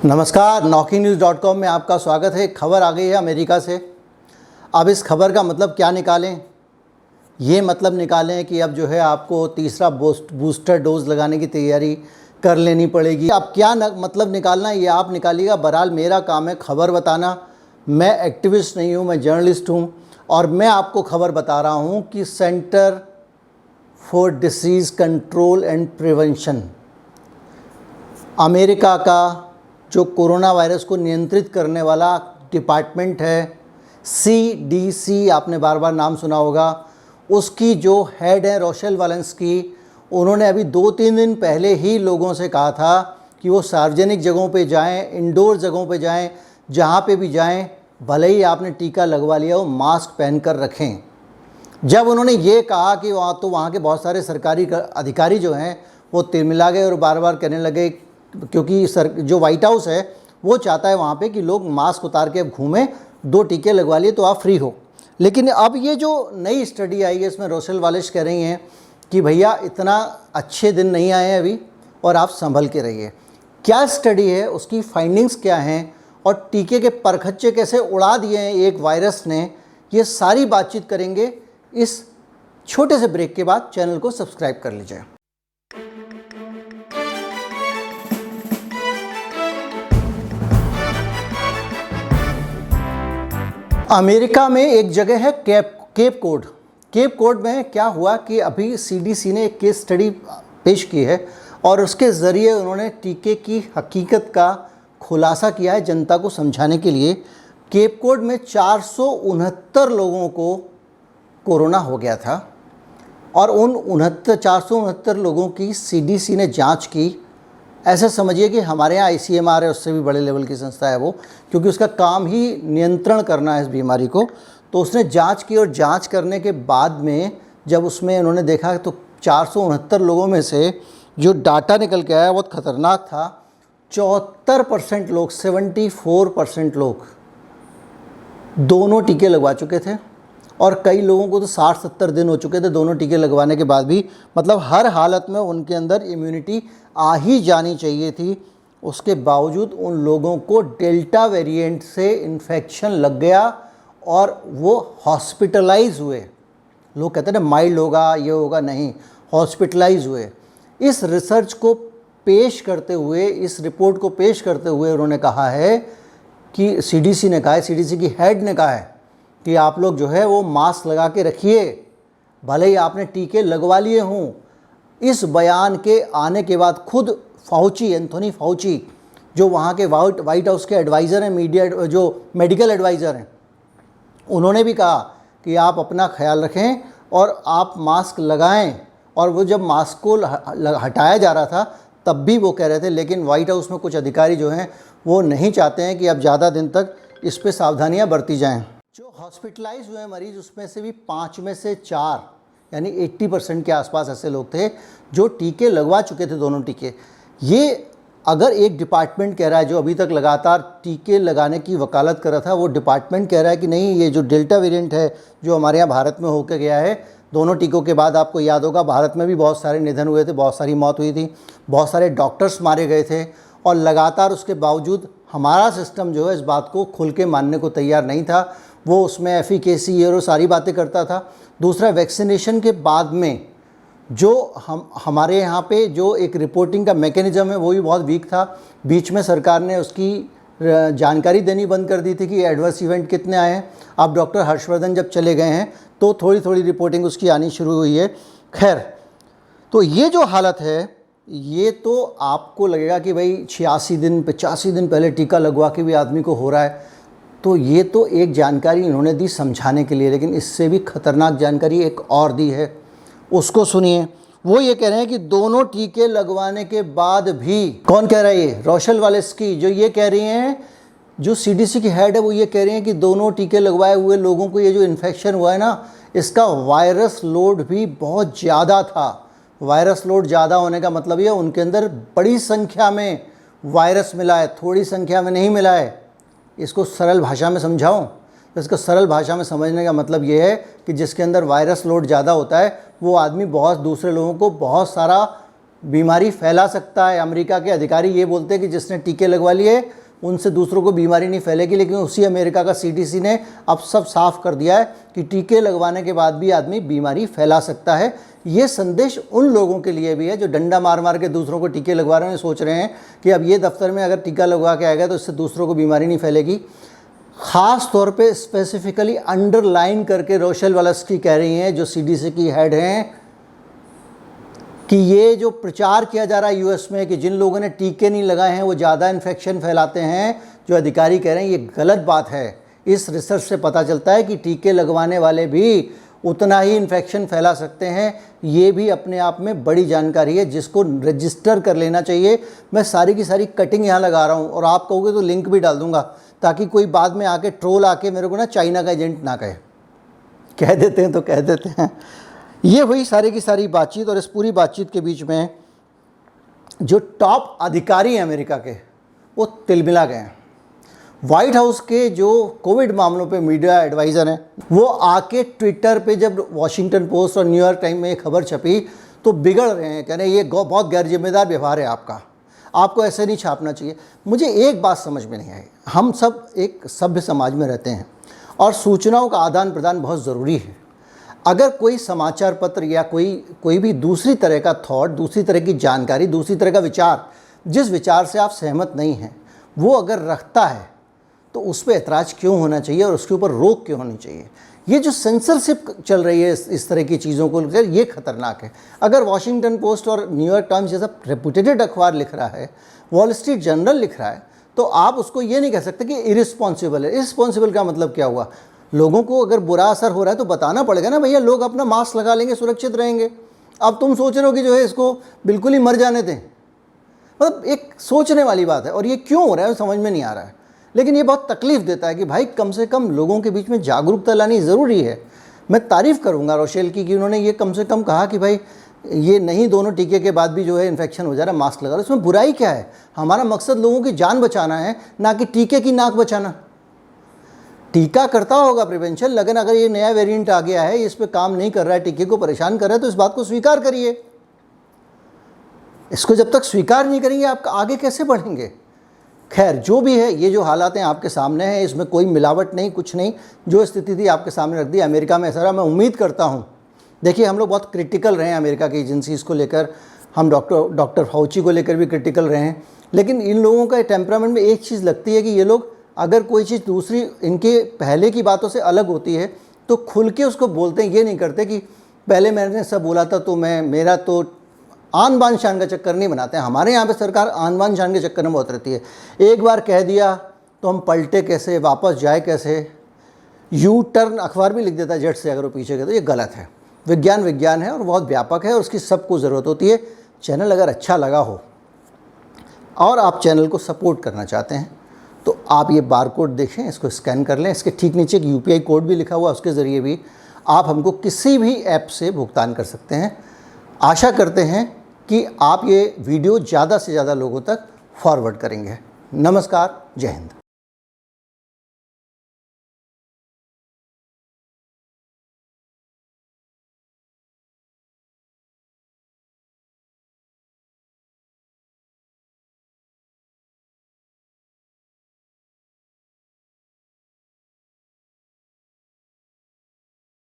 नमस्कार, NaukiNews.com में आपका स्वागत है। खबर आ गई है अमेरिका से। अब इस खबर का मतलब क्या निकालें? ये मतलब निकालें कि अब जो है आपको तीसरा बूस्टर डोज लगाने की तैयारी कर लेनी पड़ेगी। अब क्या मतलब निकालना है ये आप निकालिएगा। बहरहाल मेरा काम है खबर बताना। मैं एक्टिविस्ट नहीं हूँ, मैं जर्नलिस्ट हूँ और मैं आपको खबर बता रहा हूँ कि centre for disease control and prevention, America का जो कोरोना वायरस को नियंत्रित करने वाला डिपार्टमेंट है, CDC, आपने बार बार नाम सुना होगा, उसकी जो हेड है रोशेल वालेंस्की, उन्होंने अभी 2-3 दिन पहले ही लोगों से कहा था कि वो सार्वजनिक जगहों पे जाएं, इंडोर जगहों पे जाएं, जहाँ पे भी जाएं, भले ही आपने टीका लगवा लिया हो, मास्क पहन कर रखें। जब उन्होंने ये कहा कि वहाँ के बहुत सारे सरकारी अधिकारी जो हैं वो तिलमिला गए और बार बार कहने लगे, क्योंकि जो वाइट हाउस है वो चाहता है वहाँ पे कि लोग मास्क उतार के अब घूमें, 2 टीके लगवा लिए तो आप फ्री हो। लेकिन अब ये जो नई स्टडी आई है इसमें रोशेल वालेंस्की कह रही हैं कि भैया इतना अच्छे दिन नहीं आए हैं अभी और आप संभल के रहिए। क्या स्टडी है, उसकी फाइंडिंग्स क्या हैं और टीके के परखच्चे कैसे उड़ा दिए हैं एक वायरस ने, ये सारी बातचीत करेंगे इस छोटे से ब्रेक के बाद। चैनल को सब्सक्राइब कर लीजिए। अमेरिका में एक जगह है केप कोड। केप कोड में क्या हुआ कि अभी CDC ने एक केस स्टडी पेश की है और उसके ज़रिए उन्होंने टीके की हकीकत का खुलासा किया है जनता को समझाने के लिए। केप कोड में 469 लोगों को कोरोना हो गया था और उन 469 लोगों की CDC ने जांच की। ऐसे समझिए कि हमारे यहाँ ICMR है, उससे भी बड़े लेवल की संस्था है वो, क्योंकि उसका काम ही नियंत्रण करना है इस बीमारी को। तो उसने जांच की और जांच करने के बाद में जब उसमें उन्होंने देखा तो 469 लोगों में से जो डाटा निकल के आया बहुत ख़तरनाक था। 74% लोग, 74% लोग दोनों टीके लगवा चुके थे और कई लोगों को तो 60-70 दिन हो चुके थे दोनों टीके लगवाने के बाद भी। मतलब हर हालत में उनके अंदर इम्यूनिटी आ ही जानी चाहिए थी। उसके बावजूद उन लोगों को डेल्टा वेरिएंट से इन्फेक्शन लग गया और वो हॉस्पिटलाइज हुए। लोग कहते हैं ना माइल्ड होगा, ये होगा, नहीं, हॉस्पिटलाइज हुए। इस रिसर्च को पेश करते हुए, इस रिपोर्ट को पेश करते हुए उन्होंने कहा है कि CDC ने कहा है, CDC की हेड ने कहा है कि आप लोग जो है वो मास्क लगा के रखिए, भले ही आपने टीके लगवा लिए हों। इस बयान के आने के बाद खुद एंथोनी फाउची, जो वहाँ के वाइट हाउस के एडवाइज़र हैं, जो मेडिकल एडवाइज़र हैं, उन्होंने भी कहा कि आप अपना ख्याल रखें और आप मास्क लगाएं। और वो जब मास्क को हटाया जा रहा था तब भी वो कह रहे थे, लेकिन वाइट हाउस में कुछ अधिकारी जो हैं वो नहीं चाहते हैं कि अब ज़्यादा दिन तक इस पर सावधानियाँ बरती जाएँ। जो हॉस्पिटलाइज हुए मरीज़ उसमें से भी 5 में से 4 यानी 80% के आसपास ऐसे लोग थे जो टीके लगवा चुके थे, दोनों टीके। ये अगर एक डिपार्टमेंट कह रहा है जो अभी तक लगातार टीके लगाने की वकालत कर रहा था, वो डिपार्टमेंट कह रहा है कि नहीं, ये जो डेल्टा वेरिएंट है जो हमारे यहाँ भारत में होकर गया है, दोनों टीकों के बाद आपको याद होगा भारत में भी बहुत सारे निधन हुए थे, बहुत सारी मौत हुई थी, बहुत सारे डॉक्टर्स मारे गए थे और लगातार उसके बावजूद हमारा सिस्टम जो है इस बात को खुल के मानने को तैयार नहीं था। वो उसमें एफिकेसी ये और सारी बातें करता था। दूसरा, वैक्सीनेशन के बाद में जो हमारे यहाँ पे जो एक रिपोर्टिंग का मैकेनिज़्म है वो भी बहुत वीक था। बीच में सरकार ने उसकी जानकारी देनी बंद कर दी थी कि एडवर्स इवेंट कितने आए हैं। अब डॉक्टर हर्षवर्धन जब चले गए हैं तो थोड़ी थोड़ी रिपोर्टिंग उसकी आनी शुरू हुई है। खैर, तो ये जो हालत है, ये तो आपको लगेगा कि भाई 86 दिन 85 दिन पहले टीका लगवा के भी आदमी को हो रहा है, तो ये तो एक जानकारी इन्होंने दी समझाने के लिए। लेकिन इससे भी ख़तरनाक जानकारी एक और दी है, उसको सुनिए। वो ये कह रहे हैं कि दोनों टीके लगवाने के बाद भी, कौन कह रहा है ये? रोशेल वालेंस्की, जो ये कह रही हैं, जो CDC की हेड है, वो ये कह रही हैं कि दोनों टीके लगवाए हुए लोगों को ये जो इन्फेक्शन हुआ है ना, इसका वायरस लोड भी बहुत ज़्यादा था। वायरस लोड ज़्यादा होने का मतलब ये उनके अंदर बड़ी संख्या में वायरस मिला है, थोड़ी संख्या में नहीं मिला है। इसको सरल भाषा में समझाऊं तो इसको सरल भाषा में समझने का मतलब ये है कि जिसके अंदर वायरस लोड ज़्यादा होता है वो आदमी बहुत दूसरे लोगों को बहुत सारा बीमारी फैला सकता है। अमेरिका के अधिकारी ये बोलते हैं कि जिसने टीके लगवा लिए उनसे दूसरों को बीमारी नहीं फैलेगी, लेकिन उसी अमेरिका का CDC ने अब सब साफ कर दिया है कि टीके लगवाने के बाद भी आदमी बीमारी फैला सकता है। ये संदेश उन लोगों के लिए भी है जो डंडा मार मार के दूसरों को टीके लगवा रहे हैं, सोच रहे हैं कि अब ये दफ्तर में अगर टीका लगवा के आएगा तो इससे दूसरों को बीमारी नहीं फैलेगी। ख़ास तौर पे स्पेसिफिकली अंडरलाइन करके रोशेल वॉलस्की कह रही हैं, जो CDC की हेड हैं, कि ये जो प्रचार किया जा रहा है US में कि जिन लोगों ने टीके नहीं लगाए हैं वो ज़्यादा इन्फेक्शन फैलाते हैं, जो अधिकारी कह रहे हैं, ये गलत बात है। इस रिसर्च से पता चलता है कि टीके लगवाने वाले भी उतना ही इन्फेक्शन फैला सकते हैं। ये भी अपने आप में बड़ी जानकारी है जिसको रजिस्टर कर लेना चाहिए। मैं सारी की सारी कटिंग यहाँ लगा रहा हूँ और आप कहोगे तो लिंक भी डाल दूँगा, ताकि कोई बाद में आके ट्रोल आके मेरे को ना चाइना का एजेंट ना कहे। कह देते हैं तो कह देते हैं। ये हुई सारी की सारी बातचीत, और इस पूरी बातचीत के बीच में जो टॉप अधिकारी हैं अमेरिका के वो तिलमिला गए हैं। व्हाइट हाउस के जो कोविड मामलों पे मीडिया एडवाइज़र हैं वो आके ट्विटर पे, जब वॉशिंगटन पोस्ट और न्यूयॉर्क टाइम में ये खबर छपी तो बिगड़ रहे हैं, कह रहे हैं ये बहुत गैर जिम्मेदार व्यवहार है आपका, आपको ऐसे नहीं छापना चाहिए। मुझे एक बात समझ में नहीं आई, हम सब एक सभ्य समाज में रहते हैं और सूचनाओं का आदान प्रदान बहुत ज़रूरी है। अगर कोई समाचार पत्र या कोई भी दूसरी तरह का थॉट, दूसरी तरह की जानकारी, दूसरी तरह का विचार, जिस विचार से आप सहमत नहीं हैं, वो अगर रखता है तो उस पर ऐतराज़ क्यों होना चाहिए और उसके ऊपर रोक क्यों होनी चाहिए। ये जो सेंसरशिप चल रही है इस तरह की चीज़ों को लेकर, ये खतरनाक है। अगर वॉशिंगटन पोस्ट और न्यूयॉर्क टाइम्स जैसा रेपुटेटेड अखबार लिख रहा है, वॉल स्ट्रीट जर्नल लिख रहा है, तो आप उसको ये नहीं कह सकते कि इरिस्पॉन्सिबल है। इरिस्पॉन्सिबल का मतलब क्या हुआ? लोगों को अगर बुरा असर हो रहा है तो बताना पड़ेगा ना, भैया लोग अपना मास्क लगा लेंगे, सुरक्षित रहेंगे। अब तुम सोच रहे हो कि जो है इसको बिल्कुल ही मर जाने दें, मतलब एक सोचने वाली बात है। और ये क्यों हो रहा है समझ में नहीं आ रहा है, लेकिन ये बहुत तकलीफ़ देता है कि भाई कम से कम लोगों के बीच में जागरूकता लानी ज़रूरी है। मैं तारीफ़ करूँगा रोशेल की कि उन्होंने ये कम से कम कहा कि भाई ये नहीं, दोनों टीके के बाद भी जो है इन्फेक्शन हो जा रहा है, मास्क लगा लो। इसमें बुराई क्या है? हमारा मकसद लोगों की जान बचाना है, ना कि टीके की नाक बचाना। टीका करता होगा प्रिवेंशन, लेकिन अगर ये नया वेरिएंट आ गया है, इस पे काम नहीं कर रहा है, टीके को परेशान कर रहा है, तो इस बात को स्वीकार करिए। इसको जब तक स्वीकार नहीं करेंगे आप आगे कैसे बढ़ेंगे? खैर, जो भी है, ये जो हालात हैं आपके सामने हैं, इसमें कोई मिलावट नहीं, कुछ नहीं। जो स्थिति थी आपके सामने रख दी। अमेरिका में ऐसा रहा। मैं उम्मीद करता हूँ, देखिए हम लोग बहुत क्रिटिकल रहे हैं अमेरिका की एजेंसीज़ को लेकर, हम डॉक्टर फाउची को लेकर भी क्रिटिकल रहे हैं, लेकिन इन लोगों का टेम्परामेंट में एक चीज़ लगती है कि ये लोग अगर कोई चीज़ दूसरी इनके पहले की बातों से अलग होती है तो खुल के उसको बोलते हैं। ये नहीं करते कि पहले मैंने सब बोला था तो मेरा तो आन बान शान का चक्कर नहीं बनाते हैं। हमारे यहाँ पे सरकार आन बान शान के चक्कर में बहुत रहती है। एक बार कह दिया तो हम पलटे कैसे, वापस जाए कैसे, यू टर्न अखबार भी लिख देता है जेट से अगर वो पीछे गए, तो ये गलत है। विज्ञान है और बहुत व्यापक है और उसकी सबको ज़रूरत होती है। चैनल अगर अच्छा लगा हो और आप चैनल को सपोर्ट करना चाहते हैं तो आप ये बार कोड देखें, इसको स्कैन कर लें। इसके ठीक नीचे एक UPI कोड भी लिखा हुआ है, उसके ज़रिए भी आप हमको किसी भी ऐप से भुगतान कर सकते हैं। आशा करते हैं कि आप ये वीडियो ज़्यादा से ज़्यादा लोगों तक फॉरवर्ड करेंगे। नमस्कार, जय हिंद।